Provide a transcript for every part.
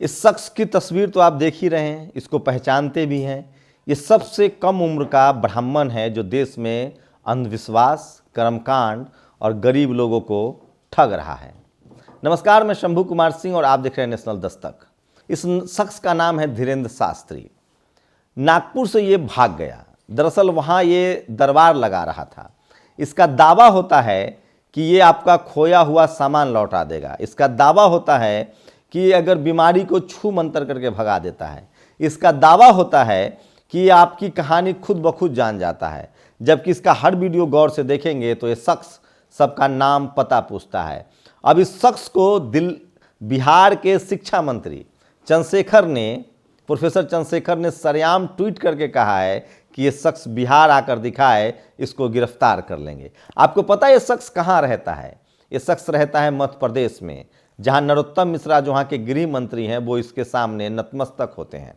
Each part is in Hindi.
इस शख्स की तस्वीर तो आप देख ही रहे हैं, इसको पहचानते भी हैं। ये सबसे कम उम्र का ब्राह्मण है जो देश में अंधविश्वास, कर्मकांड और गरीब लोगों को ठग रहा है। नमस्कार, मैं शंभू कुमार सिंह और आप देख रहे हैं नेशनल दस्तक। इस शख्स का नाम है धीरेंद्र शास्त्री। नागपुर से ये भाग गया। दरअसल वहाँ ये दरबार लगा रहा था। इसका दावा होता है कि ये आपका खोया हुआ सामान लौटा देगा। इसका दावा होता है कि ये अगर बीमारी को छू मंतर करके भगा देता है। इसका दावा होता है कि ये आपकी कहानी खुद ब खुद जान जाता है। जबकि इसका हर वीडियो गौर से देखेंगे तो ये शख्स सबका नाम पता पूछता है। अब इस शख्स को बिहार के शिक्षा मंत्री प्रोफेसर चंद्रशेखर ने सरेआम ट्वीट करके कहा है कि ये शख्स बिहार आकर दिखाए, इसको गिरफ्तार कर लेंगे। आपको पता है ये शख्स कहाँ रहता है? ये शख्स रहता है मध्य प्रदेश में, जहाँ नरोत्तम मिश्रा जो वहाँ के गृह मंत्री हैं वो इसके सामने नतमस्तक होते हैं,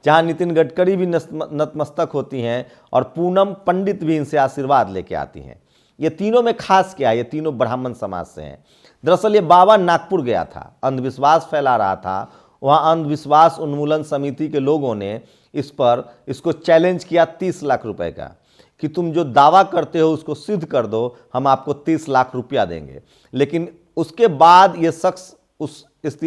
जहाँ नितिन गडकरी भी नतमस्तक होती हैं और पूनम पंडित भी इनसे आशीर्वाद लेके आती हैं। ये तीनों में खास क्या है? ये तीनों ब्राह्मण समाज से हैं। दरअसल ये बाबा नागपुर गया था, अंधविश्वास फैला रहा था। वहाँ अंधविश्वास उन्मूलन समिति के लोगों ने इसको चैलेंज किया 30 लाख रुपए का कि तुम जो दावा करते हो उसको सिद्ध कर दो, हम आपको 30 लाख रुपया देंगे। लेकिन उसके बाद ये शख्स इस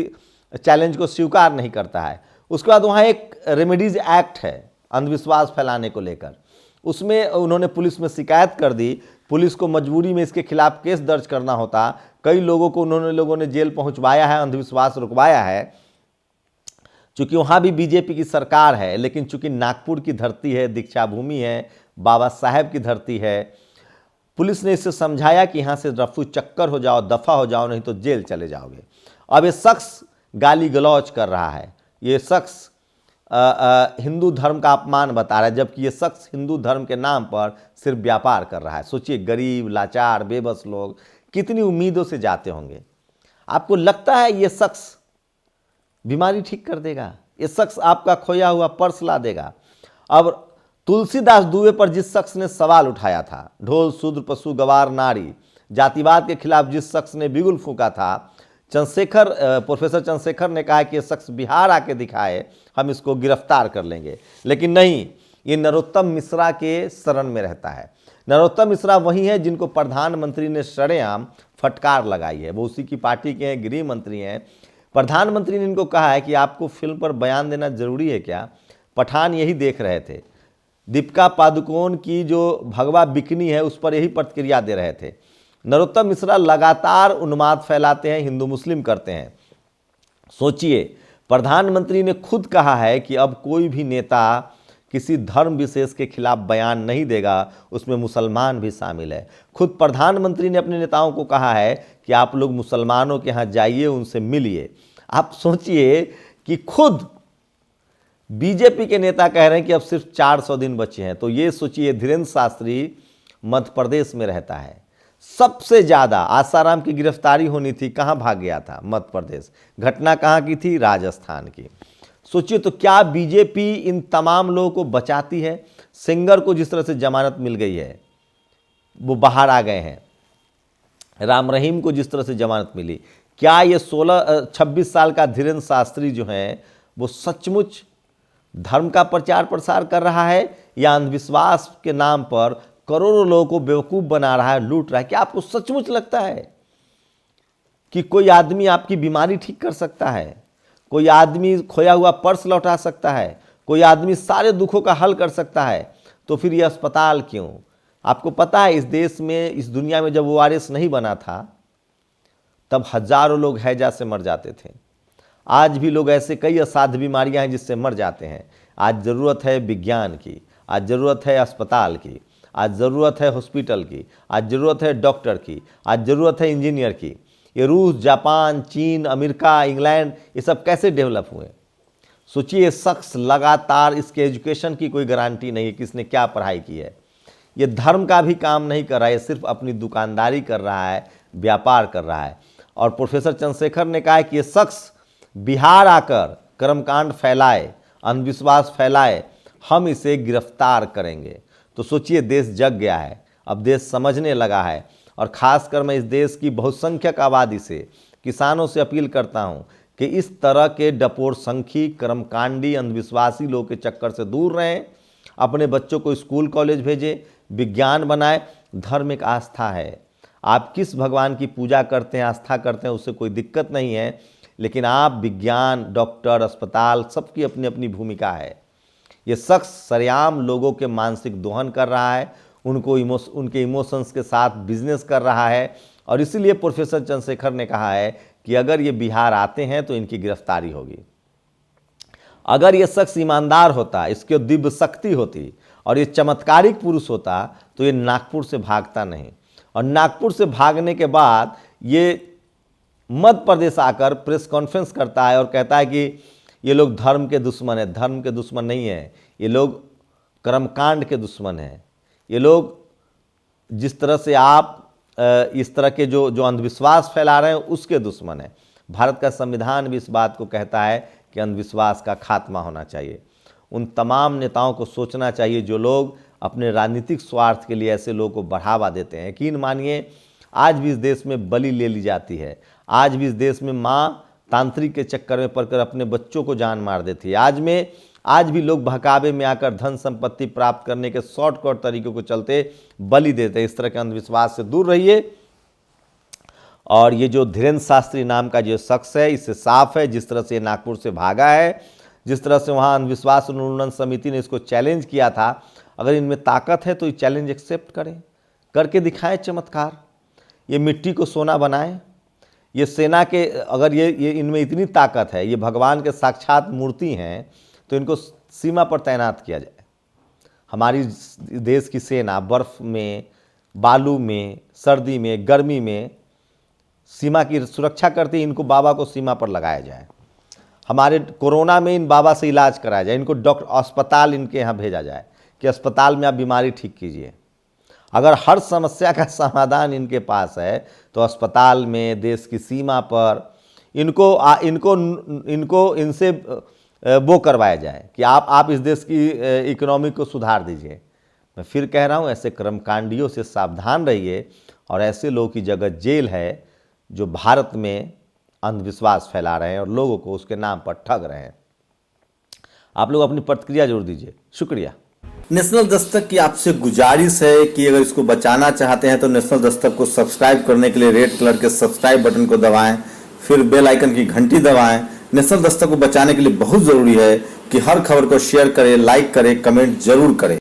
चैलेंज को स्वीकार नहीं करता है। उसके बाद वहाँ एक रेमेडीज एक्ट है अंधविश्वास फैलाने को लेकर, उसमें उन्होंने पुलिस में शिकायत कर दी। पुलिस को मजबूरी में इसके खिलाफ केस दर्ज करना होता। कई लोगों ने जेल पहुँचवाया है, अंधविश्वास रुकवाया है। चूँकि वहाँ भी बीजेपी की सरकार है, लेकिन चूँकि नागपुर की धरती है, दीक्षा भूमि है, बाबा साहेब की धरती है, पुलिस ने इसे समझाया कि यहाँ से रफू चक्कर हो जाओ, दफ़ा हो जाओ, नहीं तो जेल चले जाओगे। अब ये शख्स गाली गलौज कर रहा है। ये शख्स हिंदू धर्म का अपमान बता रहा है, जबकि ये शख्स हिंदू धर्म के नाम पर सिर्फ व्यापार कर रहा है। सोचिए, गरीब, लाचार, बेबस लोग कितनी उम्मीदों से जाते होंगे। आपको लगता है ये शख्स बीमारी ठीक कर देगा? ये शख्स आपका खोया हुआ पर्स ला देगा? अब तुलसीदास दुबे पर जिस शख्स ने सवाल उठाया था, ढोल शूद्र पशु गवार नारी, जातिवाद के खिलाफ जिस शख्स ने बिगुल फूंका था, प्रोफेसर चंद्रशेखर ने कहा कि ये शख्स बिहार आके दिखाए, हम इसको गिरफ्तार कर लेंगे। लेकिन नहीं, ये नरोत्तम मिश्रा के शरण में रहता है। नरोत्तम मिश्रा वही है जिनको प्रधानमंत्री ने सरेआम फटकार लगाई है। वो उसी की पार्टी के हैं, गृह मंत्री हैं। प्रधानमंत्री ने इनको कहा है कि आपको फिल्म पर बयान देना जरूरी है क्या? पठान यही देख रहे थे। दीपिका पादुकोण की जो भगवा बिकनी है उस पर यही प्रतिक्रिया दे रहे थे। नरोत्तम मिश्रा लगातार उन्माद फैलाते हैं, हिंदू मुस्लिम करते हैं। सोचिए, प्रधानमंत्री ने खुद कहा है कि अब कोई भी नेता किसी धर्म विशेष के खिलाफ बयान नहीं देगा, उसमें मुसलमान भी शामिल है। खुद प्रधानमंत्री ने अपने नेताओं को कहा है कि आप लोग मुसलमानों के यहाँ जाइए, उनसे मिलिए। आप सोचिए कि खुद बीजेपी के नेता कह रहे हैं कि अब सिर्फ 400 दिन बचे हैं। तो ये सोचिए, धीरेंद्र शास्त्री मध्य प्रदेश में रहता है। सबसे ज़्यादा आसाराम की गिरफ्तारी होनी थी, कहाँ भाग गया था? मध्य प्रदेश। घटना कहाँ की थी? राजस्थान की। सोचिए, तो क्या बीजेपी इन तमाम लोगों को बचाती है? सिंगर को जिस तरह से जमानत मिल गई है, वो बाहर आ गए हैं। राम रहीम को जिस तरह से जमानत मिली, क्या ये 26 साल का धीरेंद्र शास्त्री जो हैं वो सचमुच धर्म का प्रचार प्रसार कर रहा है, या अंधविश्वास के नाम पर करोड़ों लोगों को बेवकूफ़ बना रहा है, लूट रहा है? क्या आपको सचमुच लगता है कि कोई आदमी आपकी बीमारी ठीक कर सकता है? कोई आदमी खोया हुआ पर्स लौटा सकता है? कोई आदमी सारे दुखों का हल कर सकता है? तो फिर ये अस्पताल क्यों? आपको पता है, इस देश में, इस दुनिया में जब ORS नहीं बना था तब हजारों लोग हैजा से मर जाते थे। आज भी लोग ऐसे कई असाध्य बीमारियां हैं जिससे मर जाते हैं। आज ज़रूरत है विज्ञान की, आज ज़रूरत है अस्पताल की, आज ज़रूरत है हॉस्पिटल की, आज ज़रूरत है डॉक्टर की, आज ज़रूरत है इंजीनियर की। ये रूस, जापान, चीन, अमेरिका, इंग्लैंड, ये सब कैसे डेवलप हुए? सोचिए, शख्स लगातार, इसके एजुकेशन की कोई गारंटी नहीं है कि इसने क्या पढ़ाई की है। ये धर्म का भी काम नहीं कर रहा है, सिर्फ अपनी दुकानदारी कर रहा है, व्यापार कर रहा है। और प्रोफेसर चंद्रशेखर ने कहा है कि ये शख्स बिहार आकर कर्मकांड फैलाए, अंधविश्वास फैलाए, हम इसे गिरफ्तार करेंगे। तो सोचिए, देश जग गया है, अब देश समझने लगा है। और ख़ासकर मैं इस देश की बहुसंख्यक आबादी से, किसानों से अपील करता हूँ कि इस तरह के डपोरसंखी, कर्मकांडी, अंधविश्वासी लोगों के चक्कर से दूर रहें। अपने बच्चों को स्कूल कॉलेज भेजें, विज्ञान बनाएं। धर्म एक आस्था है। आप किस भगवान की पूजा करते हैं, आस्था करते हैं, उससे कोई दिक्कत नहीं है, लेकिन आप विज्ञान, डॉक्टर, अस्पताल, सबकी अपनी अपनी भूमिका है। ये शख्स सरेआम लोगों के मानसिक दोहन कर रहा है, उनके इमोशंस के साथ बिजनेस कर रहा है, और इसीलिए प्रोफेसर चंद्रशेखर ने कहा है कि अगर ये बिहार आते हैं तो इनकी गिरफ्तारी होगी। अगर ये शख्स ईमानदार होता, इसकी दिव्य शक्ति होती और ये चमत्कारिक पुरुष होता तो ये नागपुर से भागता नहीं, और नागपुर से भागने के बाद ये मध्य प्रदेश आकर प्रेस कॉन्फ्रेंस करता है और कहता है कि ये लोग धर्म के दुश्मन हैं। धर्म के दुश्मन नहीं है, ये लोग कर्मकांड के दुश्मन हैं। ये लोग जिस तरह से आप इस तरह के जो अंधविश्वास फैला रहे हैं उसके दुश्मन हैं। भारत का संविधान भी इस बात को कहता है कि अंधविश्वास का खात्मा होना चाहिए। उन तमाम नेताओं को सोचना चाहिए जो लोग अपने राजनीतिक स्वार्थ के लिए ऐसे लोगों को बढ़ावा देते हैं। यकीन मानिए, आज भी इस देश में बलि ले ली जाती है। आज भी इस देश में माँ तांत्रिक के चक्कर में पड़कर अपने बच्चों को जान मार देती है। आज भी लोग बहकावे में आकर धन संपत्ति प्राप्त करने के शॉर्टकट तरीकों को चलते बलि देते हैं। इस तरह के अंधविश्वास से दूर रहिए। और ये जो धीरेन्द्र शास्त्री नाम का जो शख्स है, इससे साफ है जिस तरह से नागपुर से भागा है, जिस तरह से वहाँ अंधविश्वास उन्मूलन समिति ने इसको चैलेंज किया था। अगर इनमें ताकत है तो ये चैलेंज एक्सेप्ट करें, करके दिखाएं चमत्कार। ये मिट्टी को सोना बनाएं। ये सेना के, अगर ये इनमें इतनी ताकत है, ये भगवान के साक्षात मूर्ति हैं, तो इनको सीमा पर तैनात किया जाए। हमारी देश की सेना बर्फ़ में, बालू में, सर्दी में, गर्मी में सीमा की सुरक्षा करती है। इनको बाबा को सीमा पर लगाया जाए। हमारे कोरोना में इन बाबा से इलाज कराया जाए। इनको डॉक्टर अस्पताल इनके यहाँ भेजा जाए कि अस्पताल में आप बीमारी ठीक कीजिए। अगर हर समस्या का समाधान इनके पास है तो अस्पताल में, देश की सीमा पर इनको इनसे वो करवाया जाए कि आप इस देश की इकोनॉमी को सुधार दीजिए। मैं फिर कह रहा हूँ, ऐसे कर्मकांडियों से सावधान रहिए। और ऐसे लोगों की जगह जेल है जो भारत में अंधविश्वास फैला रहे हैं और लोगों को उसके नाम पर ठग रहे हैं। आप लोग अपनी प्रतिक्रिया जरूर दीजिए। शुक्रिया। नेशनल दस्तक की आपसे गुजारिश है कि अगर इसको बचाना चाहते हैं तो नेशनल दस्तक को सब्सक्राइब करने के लिए रेड कलर के सब्सक्राइब बटन को दबाएं, फिर बेल आइकन की घंटी दबाएं। नेशनल दस्तक को बचाने के लिए बहुत जरूरी है कि हर खबर को शेयर करें, लाइक करें, कमेंट जरूर करें।